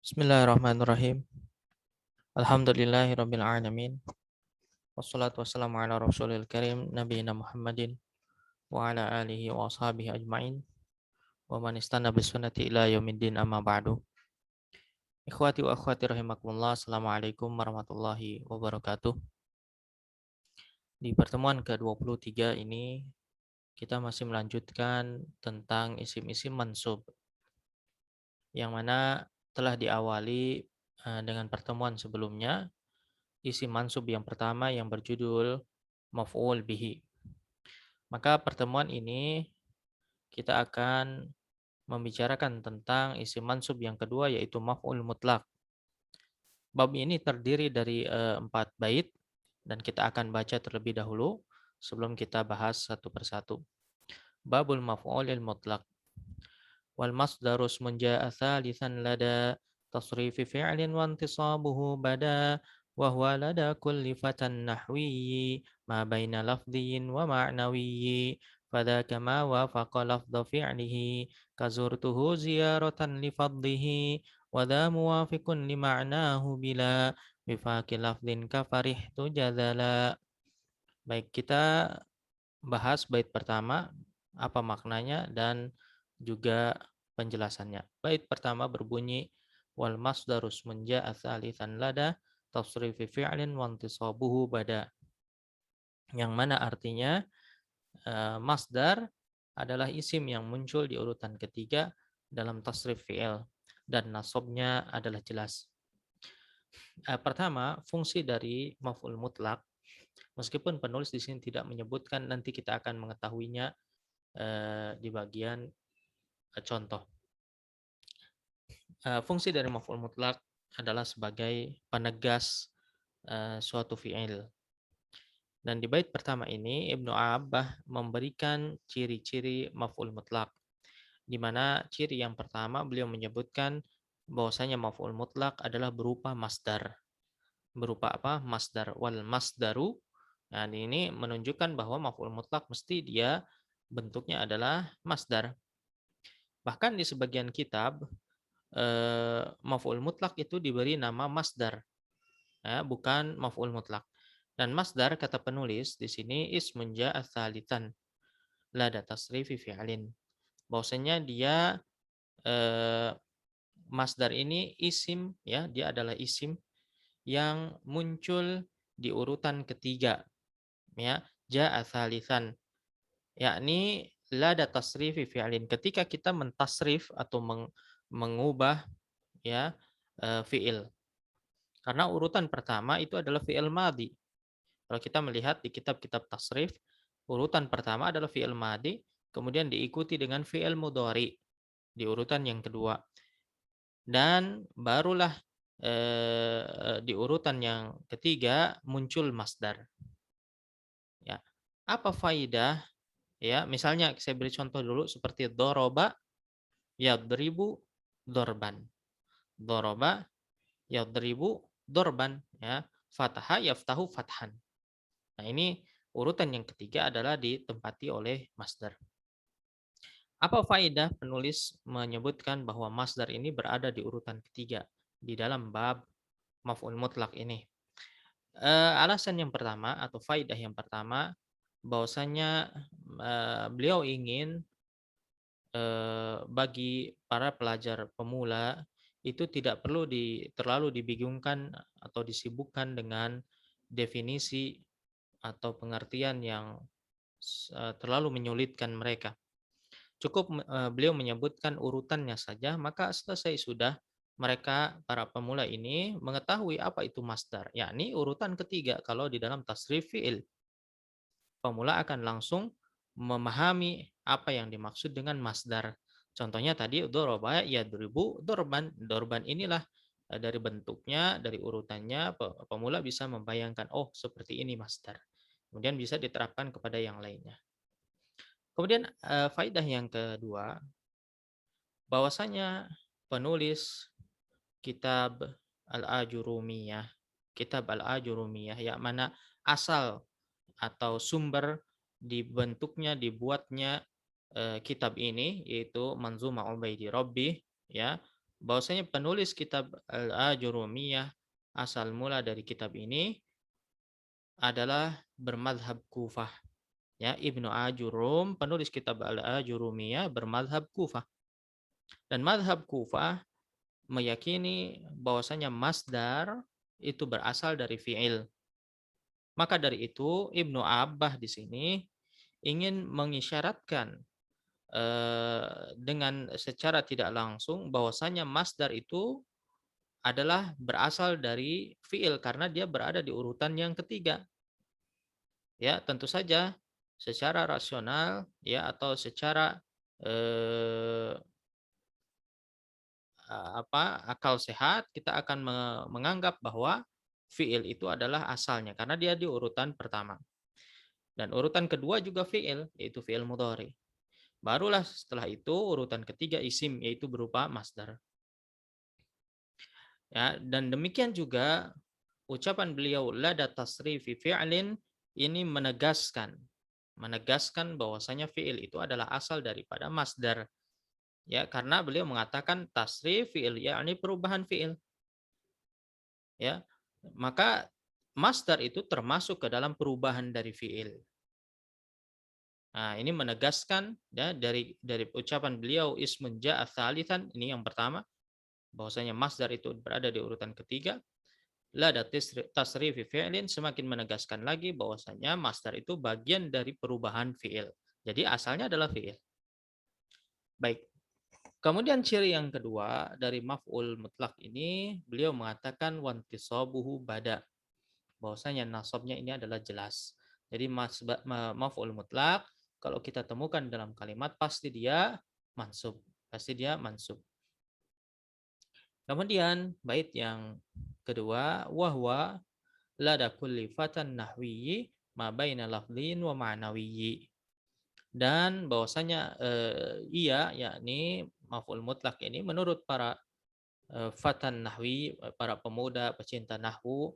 Bismillahirrahmanirrahim. Alhamdulillahirabbil alamin. Wassalatu wassalamu ala rasulil karim nabiyina Muhammadin wa ala alihi wa ashabihi ajmain wa man istana bisunnati ila yaumiddin amma ba'du. Ikhwati wa akhwati rahimakumullah. Assalamualaikum warahmatullahi wabarakatuh. Di pertemuan ke-23 ini kita masih melanjutkan tentang isim-isim mansub yang mana telah diawali dengan pertemuan sebelumnya. Isim mansub yang pertama yang berjudul maf'ul bihi. Maka pertemuan ini kita akan membicarakan tentang isim mansub yang kedua yaitu maf'ul mutlak. Bab ini terdiri dari 4 bait dan kita akan baca terlebih dahulu sebelum kita bahas satu persatu. Babul maf'ulil mutlak. Wal masdaru ismun jaa'a tsalitsan lada tasrifi fi'lin wa intisabuhu bada wa huwa lada kulli fatan nahwiyyi ma baina lafdhiyyin wa ma'nawiyyi fadhaka ma wafaqa lafdha fi'lihi kazurtuhu ziyaratan li fadlihi wa dha muwafiqun li ma'nahu bila bifaqi lafdhin kafarihtu jadala. Baik, kita bahas bait pertama, apa maknanya dan juga penjelasannya. Bait pertama berbunyi wal masdaru ismun jaa'a tsalitsan lada tasrifi fi'lin wa intisabuhu bada. Yang mana artinya masdar adalah isim yang muncul di urutan ketiga dalam tasrif fi'il dan nasabnya adalah jelas. Pertama, fungsi dari maf'ul mutlak, meskipun penulis di sini tidak menyebutkan, nanti kita akan mengetahuinya di bagian contoh. Fungsi dari maf'ul mutlak adalah sebagai penegas suatu fi'il. Dan di bait pertama ini Ibnu Abbah memberikan ciri-ciri maf'ul mutlak, di mana ciri yang pertama beliau menyebutkan bahwasanya maf'ul mutlak adalah berupa masdar. Berupa apa? Masdar. Wal masdaru. Nah, ini menunjukkan bahwa maf'ul mutlak mesti dia bentuknya adalah masdar. Bahkan di sebagian kitab maf'ul mutlak itu diberi nama masdar, ya, bukan maf'ul mutlak. Dan masdar kata penulis di sini ismun jaa'a tsalitan lada tasrifi fi'lin. Bahwasanya dia masdar ini isim, ya, dia adalah isim yang muncul di urutan ketiga, ya, jaa'a tsalitan, yakni lada tasrifi fi'lin. Ketika kita mentasrif atau mengubah, ya, fi'il. Karena urutan pertama itu adalah fi'il madhi. Kalau kita melihat di kitab-kitab tasrif, urutan pertama adalah fi'il madhi, kemudian diikuti dengan fi'il mudhari di urutan yang kedua. Dan barulah di urutan yang ketiga muncul masdar. Ya. Apa faidah? Ya, misalnya saya beri contoh dulu seperti doroba yadribu dorban. Doroba yadribu dorban, ya. Fataha yaftahu fathan. Nah, ini urutan yang ketiga adalah ditempati oleh masdar. Apa faedah penulis menyebutkan bahwa masdar ini berada di urutan ketiga di dalam bab maf'ul mutlak ini? Alasan yang pertama atau faedah yang pertama bahwasanya beliau ingin bagi para pelajar pemula itu tidak perlu terlalu dibingungkan atau disibukkan dengan definisi atau pengertian yang terlalu menyulitkan mereka. Cukup beliau menyebutkan urutannya saja, maka selesai sudah. Mereka, para pemula ini, mengetahui apa itu masdar, yakni urutan ketiga. Kalau di dalam tasrif fi'il, pemula akan langsung memahami apa yang dimaksud dengan masdar. Contohnya tadi doroba yadribu dorban. Dorban inilah dari bentuknya, dari urutannya, pemula bisa membayangkan, oh seperti ini masdar. Kemudian bisa diterapkan kepada yang lainnya. Kemudian faidah yang kedua, bahwasanya penulis kitab Al-Ajurumiyah, yang mana asal atau sumber dibuatnya kitab ini yaitu Manzuma Ubaidi Rabbih, ya, bahwasanya penulis kitab Al-Ajurumiyah asal mula dari kitab ini adalah bermadhab Kufah. Ya, Ibnu Ajurum, penulis kitab Al-Ajurumiyah bermadhab Kufah. Dan madhab Kufah meyakini bahwasanya masdar itu berasal dari fi'il. Maka dari itu Ibnu Abbah di sini ingin mengisyaratkan dengan secara tidak langsung bahwasanya masdar itu adalah berasal dari fi'il karena dia berada di urutan yang ketiga. Ya, tentu saja secara rasional ya atau secara eh, akal sehat kita akan menganggap bahwa fi'il itu adalah asalnya karena dia di urutan pertama. Dan urutan kedua juga fi'il, yaitu fi'il mudhari. Barulah setelah itu urutan ketiga isim, yaitu berupa masdar. Ya, dan demikian juga ucapan beliau lada tasrifi fi'lin ini menegaskan bahwasanya fi'il itu adalah asal daripada masdar. Ya, karena beliau mengatakan tasrif fi'il yakni perubahan fi'il. Ya. Maka masdar itu termasuk ke dalam perubahan dari fi'il. Nah, ini menegaskan ya dari ucapan beliau ismun ja'a tsalitsan, ini yang pertama, bahwasanya masdar itu berada di urutan ketiga. La tasrifi fi'lin, semakin menegaskan lagi bahwasanya masdar itu bagian dari perubahan fi'il. Jadi asalnya adalah fi'il. Baik. Kemudian ciri yang kedua dari maf'ul mutlak ini, beliau mengatakan wantisabuhu bada. Bahwasanya nasabnya ini adalah jelas. Jadi maf'ul mutlak kalau kita temukan dalam kalimat pasti dia mansub. Pasti dia mansub. Kemudian bait yang kedua, wahwa lada kulli fatan nahwiyyi ma baina lafdhin wa ma'nawiyyi. Dan bahwasanya ia yakni maf'ul mutlak ini menurut para fatan nahwi, para pemuda pecinta nahwu,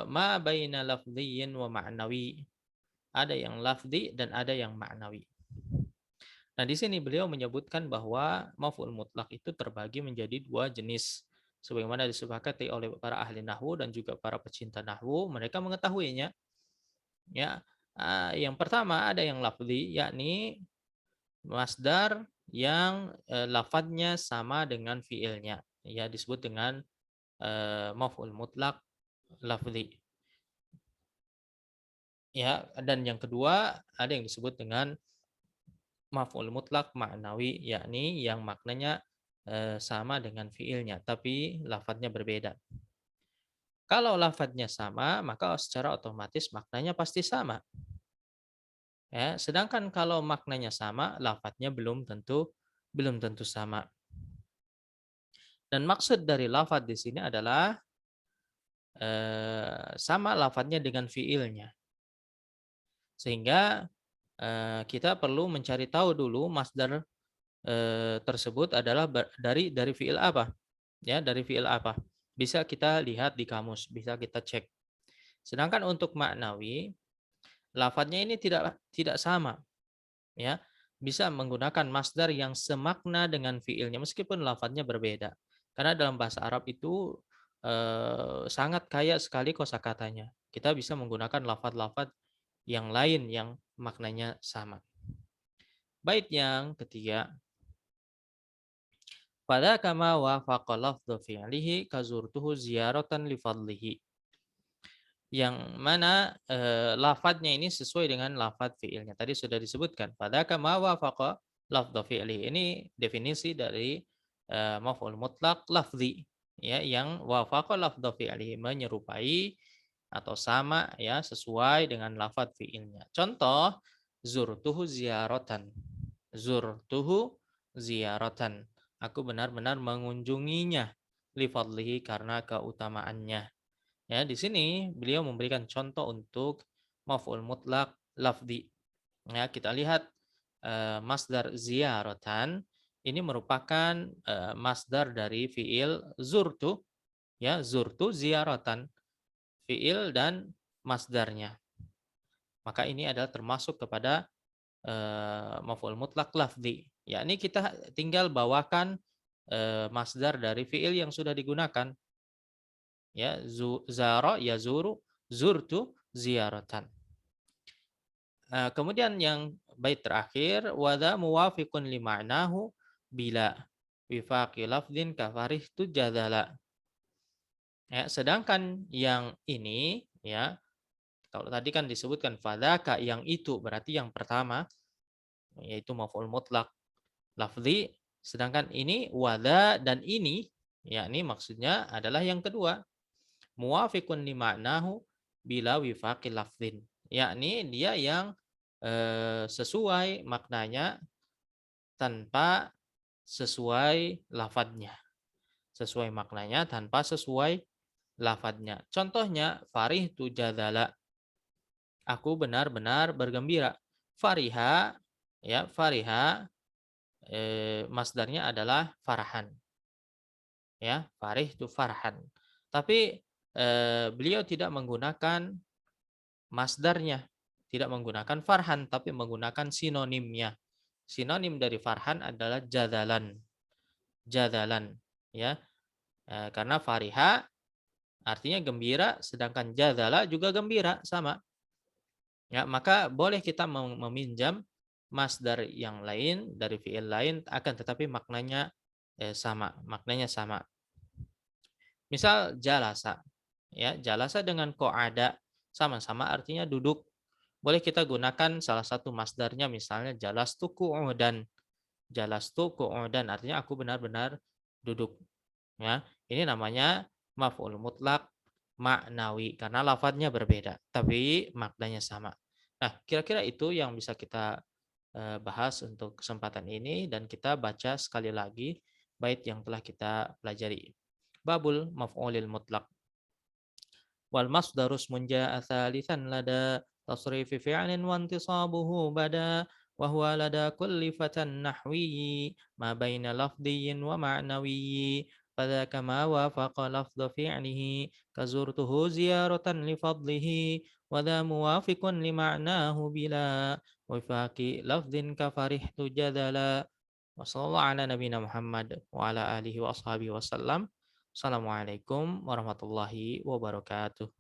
ma baina lafdhiyin wa ma'nawi. Ada yang lafzi dan ada yang ma'nawi. Nah, di sini beliau menyebutkan bahwa maf'ul mutlak itu terbagi menjadi dua jenis. Sebagaimana disepakati oleh para ahli nahwu dan juga para pecinta nahwu, mereka mengetahuinya. Ya, yang pertama ada yang lafzi, yakni masdar yang lafadznya sama dengan fiilnya. Ya, disebut dengan maf'ul mutlak lafzi. Ya, dan yang kedua ada yang disebut dengan maf'ul mutlak ma'nawi, yakni yang maknanya sama dengan fiilnya tapi lafadznya berbeda. Kalau lafadznya sama, maka secara otomatis maknanya pasti sama. Ya, sedangkan kalau maknanya sama, lafadznya belum tentu sama. Dan maksud dari lafadz di sini adalah sama lafadznya dengan fiilnya. Sehingga kita perlu mencari tahu dulu masdar tersebut adalah dari fiil apa? Ya, dari fiil apa? Bisa kita lihat di kamus, bisa kita cek. Sedangkan untuk maknawi, lafadznya ini tidak sama, ya. Bisa menggunakan masdar yang semakna dengan fiilnya meskipun lafadznya berbeda. Karena dalam bahasa Arab itu sangat kaya sekali kosakatanya. Kita bisa menggunakan lafadz-lafadz yang lain yang maknanya sama. Bait yang ketiga, pada kama wafaqa lafdhu fi'lihi kazurtuhu ziyaratan li fadlihi. Yang mana lafadznya ini sesuai dengan lafadz fi'ilnya. Tadi sudah disebutkan. Pada kama wafaqa lafdhu fi'lihi. Ini definisi dari maf'ul mutlak lafzi. Ya, yang wafaqa lafdhu fi'lihi, menyerupai atau sama ya sesuai dengan lafadz fi'ilnya. Contoh, zurtuhu ziyaratan. Zurtuhu ziyaratan. Aku benar-benar mengunjunginya li fadlihi, karena keutamaannya. Ya, di sini beliau memberikan contoh untuk maf'ul mutlak lafzi. Ya, kita lihat masdar ziyaratan ini merupakan masdar dari fiil zurtu, ya, zurtu ziyaratan, fiil dan masdarnya. Maka ini adalah termasuk kepada maf'ul mutlak lafzi. Yakni kita tinggal bawakan masdar dari fiil yang sudah digunakan. Ya, zara yazuru, zurtu ziyaratan. Kemudian yang bait terakhir wada muwafiqun li ma'nahu bila wifaqi lafdin kafarihtu jadala. Ya, sedangkan yang ini ya, kalau tadi kan disebutkan fadaka yang itu berarti yang pertama yaitu maf'ul mutlak lafzi, sedangkan ini wada dan ini yakni maksudnya adalah yang kedua muwafiqun li ma'nahu bila wifaqi lafzin, yakni dia yang sesuai maknanya tanpa sesuai lafadznya. Sesuai maknanya tanpa sesuai lafadznya. Contohnya farih tu jadala. Aku benar-benar bergembira. Fariha ya, fariha masdarnya adalah farahan. Ya, farih tu farahan. Tapi beliau tidak menggunakan masdarnya, tidak menggunakan farhan tapi menggunakan sinonimnya. Sinonim dari farhan adalah jadalan. Jadalan ya. Karena fariha artinya gembira, sedangkan jadala juga gembira, sama. Ya, maka boleh kita meminjam masdar yang lain dari fiil lain akan tetapi maknanya sama, maknanya sama. Misal jalasa. Ya, jalasa dengan qa'ada sama-sama artinya duduk. Boleh kita gunakan salah satu masdarnya misalnya jalastu qu'udan. Jalastu qu'udan artinya aku benar-benar duduk. Ya, ini namanya maf'ul mutlak maknawi karena lafadznya berbeda tapi maknanya sama. Nah, kira-kira itu yang bisa kita bahas untuk kesempatan ini dan kita baca sekali lagi bait yang telah kita pelajari. Babul maf'ulil mutlak. Wal masdaru ismun jaa tsalitsan lada tasrifi fi'lin wa intisabuhu bada wa huwa lada kulli fatan nahwi ma baina lafdiyyin wa ma'nawiyyi fadzaka ma wafaqa lafdha fi'lihi kazurtuhu ziyaratan li fadlihi wa dha muwafiqun li ma'nahu bila wifaqi lafdhin ka farihtu jadala wa sallallahu ala nabiyina Muhammad wa ala alihi wa ashabihi wasallam. Assalamualaikum warahmatullahi wabarakatuh.